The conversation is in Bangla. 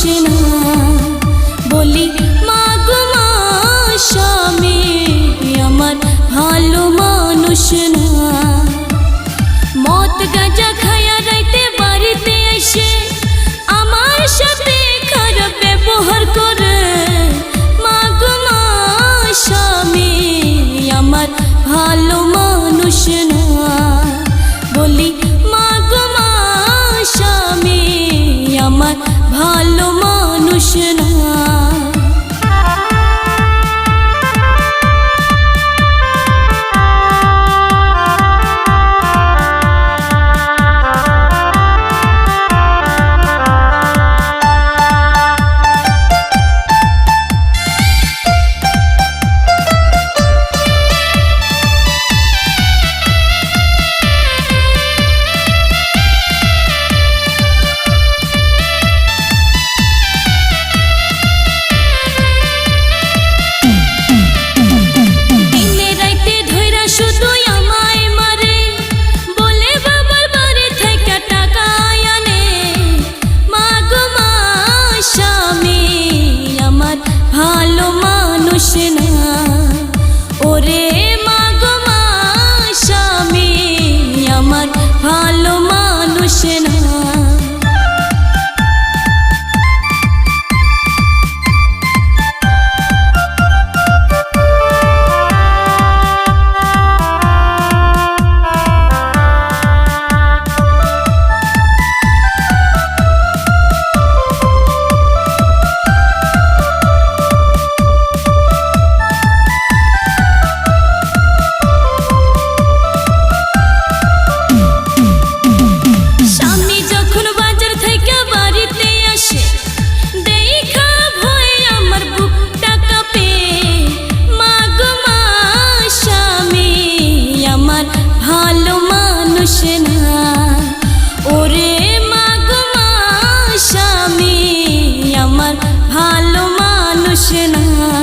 না। বলি মা গো মা, স্বামী আমার ভালো মানুষ না। মদ গাঁজা খায়া রাইতে বাড়িতে এসে আমার সাথে খারাপ ব্যবহার করে। মা গো মা, স্বামী আমার ভালো মানুষ না। বলি মা গো মা, স্বামী আমার ভালো মানুষ না। ভালো মানুষ না। ওরে মা গো মা, স্বামী আমার ভালো মানুষ না। ভালো মানুষ না। ওরে মা গো মা, স্বামী আমার ভালো মানুষ না।